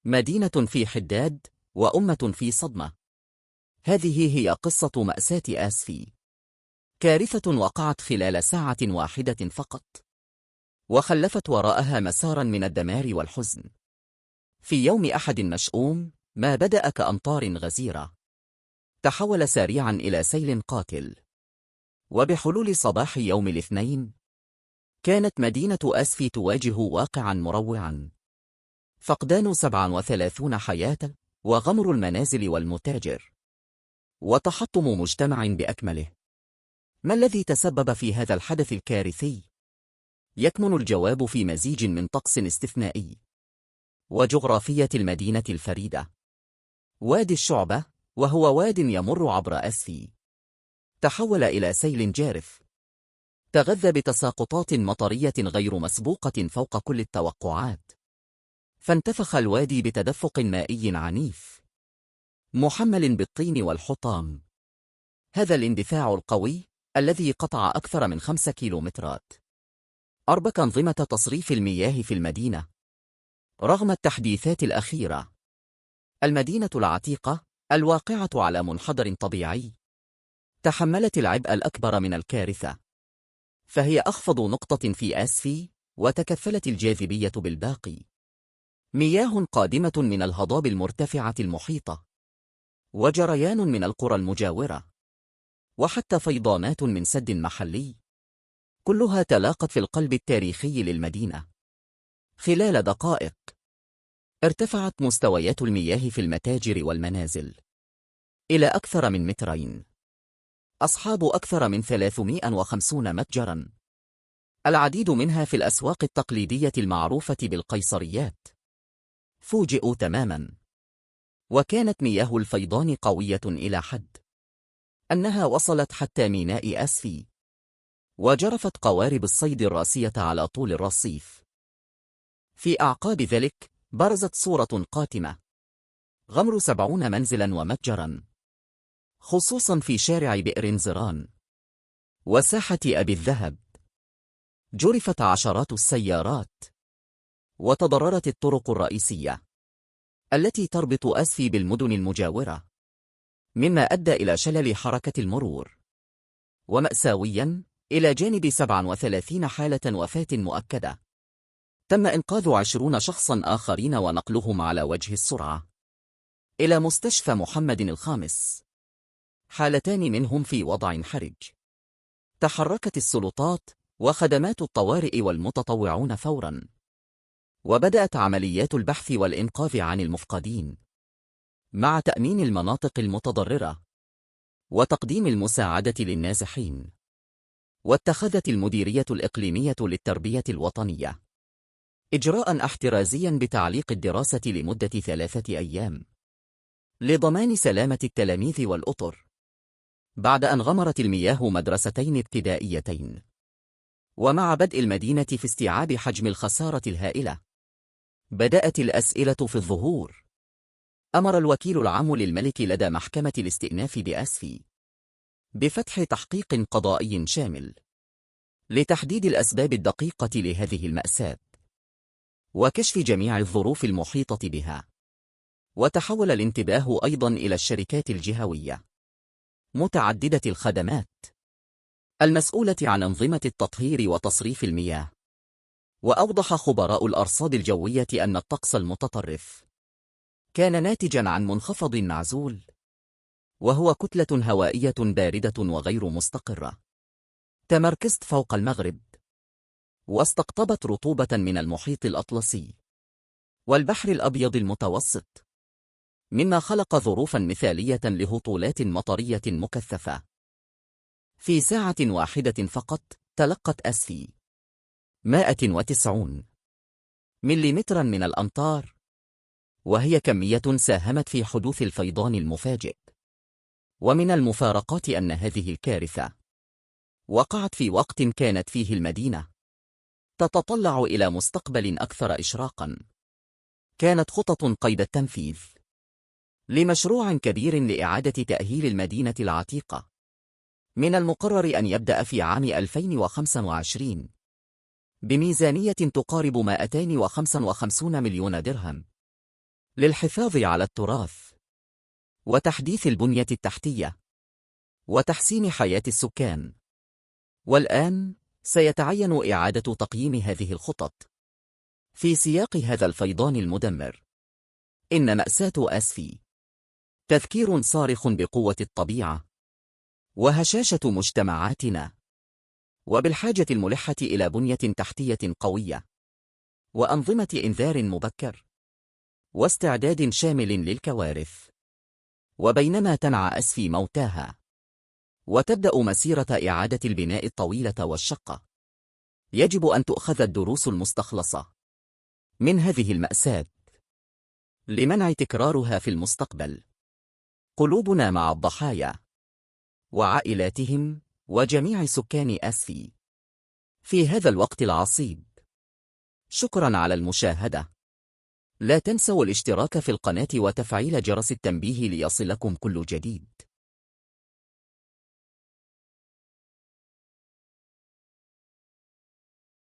مدينة في حداد وأمة في صدمة. هذه هي قصة مأساة آسفي، كارثة وقعت خلال ساعة واحدة فقط، وخلفت وراءها مسارا من الدمار والحزن. في يوم أحد مشؤوم، ما بدأ كأمطار غزيرة تحول سريعا إلى سيل قاتل. وبحلول صباح يوم الاثنين، كانت مدينة آسفي تواجه واقعا مروعا: فقدان 37 حياة، وغمر المنازل والمتاجر، وتحطم مجتمع بأكمله. ما الذي تسبب في هذا الحدث الكارثي؟ يكمن الجواب في مزيج من طقس استثنائي وجغرافية المدينة الفريدة. وادي الشعبة، وهو واد يمر عبر آسفي، تحول إلى سيل جارف تغذى بتساقطات مطرية غير مسبوقة فوق كل التوقعات. فانتفخ الوادي بتدفق مائي عنيف محمل بالطين والحطام. هذا الاندفاع القوي الذي قطع أكثر من 5 كيلومترات أربك أنظمة تصريف المياه في المدينة. رغم التحديثات الأخيرة، المدينة العتيقة الواقعة على منحدر طبيعي تحملت العبء الأكبر من الكارثة، فهي أخفض نقطة في آسفي، وتكفلت الجاذبية بالباقي. مياه قادمة من الهضاب المرتفعة المحيطة، وجريان من القرى المجاورة، وحتى فيضانات من سد محلي، كلها تلاقت في القلب التاريخي للمدينة. خلال دقائق ارتفعت مستويات المياه في المتاجر والمنازل إلى أكثر من 2 متر، أصحاب أكثر من 350 متجرا، العديد منها في الأسواق التقليدية المعروفة بالقيصريات، فوجئوا تماما. وكانت مياه الفيضان قوية إلى حد أنها وصلت حتى ميناء آسفي، وجرفت قوارب الصيد الراسية على طول الرصيف. في أعقاب ذلك برزت صورة قاتمة: غمر 70 منزلا ومتجرا، خصوصا في شارع بئر زران وساحة أبي الذهب. جرفت عشرات السيارات، وتضررت الطرق الرئيسية التي تربط آسفي بالمدن المجاورة، مما أدى إلى شلل حركة المرور، ومأساويا إلى جانب 37 حالة وفاة مؤكدة. تم إنقاذ 20 شخصا آخرين ونقلهم على وجه السرعة إلى مستشفى محمد الخامس، حالتان منهم في وضع حرج. تحركت السلطات وخدمات الطوارئ والمتطوعون فورا، وبدأت عمليات البحث والإنقاذ عن المفقدين، مع تأمين المناطق المتضررة وتقديم المساعدة للنازحين. واتخذت المديرية الإقليمية للتربية الوطنية إجراء احترازيا بتعليق الدراسة لمدة 3 أيام لضمان سلامة التلاميذ والأطر، بعد أن غمرت المياه مدرستين ابتدائيتين. ومع بدء المدينة في استيعاب حجم الخسارة الهائلة، بدأت الأسئلة في الظهور. أمر الوكيل العام للملك لدى محكمة الاستئناف بآسفي بفتح تحقيق قضائي شامل لتحديد الأسباب الدقيقة لهذه المأساة، وكشف جميع الظروف المحيطة بها. وتحول الانتباه أيضا إلى الشركات الجهوية متعددة الخدمات المسؤولة عن أنظمة التطهير وتصريف المياه. وأوضح خبراء الأرصاد الجوية أن الطقس المتطرف كان ناتجا عن منخفض معزول، وهو كتلة هوائية باردة وغير مستقرة تمركزت فوق المغرب، واستقطبت رطوبة من المحيط الأطلسي والبحر الأبيض المتوسط، مما خلق ظروفا مثالية لهطولات مطرية مكثفة. في ساعة واحدة فقط تلقت آسفي 190 مليمترا من الأمطار، وهي كمية ساهمت في حدوث الفيضان المفاجئ. ومن المفارقات أن هذه الكارثة وقعت في وقت كانت فيه المدينة تتطلع إلى مستقبل أكثر إشراقا. كانت خطط قيد التنفيذ لمشروع كبير لإعادة تأهيل المدينة العتيقة، من المقرر أن يبدأ في عام 2025 بميزانية تقارب 255 مليون درهم، للحفاظ على التراث وتحديث البنية التحتية وتحسين حياة السكان. والآن سيتعين إعادة تقييم هذه الخطط في سياق هذا الفيضان المدمر. إن مأساة آسفي تذكير صارخ بقوة الطبيعة وهشاشة مجتمعاتنا، وبالحاجة الملحة إلى بنية تحتية قوية وأنظمة إنذار مبكر واستعداد شامل للكوارث. وبينما تنعى آسفي موتاها وتبدأ مسيرة إعادة البناء الطويلة والشقة، يجب أن تؤخذ الدروس المستخلصة من هذه المأساة لمنع تكرارها في المستقبل. قلوبنا مع الضحايا وعائلاتهم وجميع سكان آسفي في هذا الوقت العصيب. شكرا على المشاهدة. لا تنسوا الاشتراك في القناة وتفعيل جرس التنبيه ليصلكم كل جديد.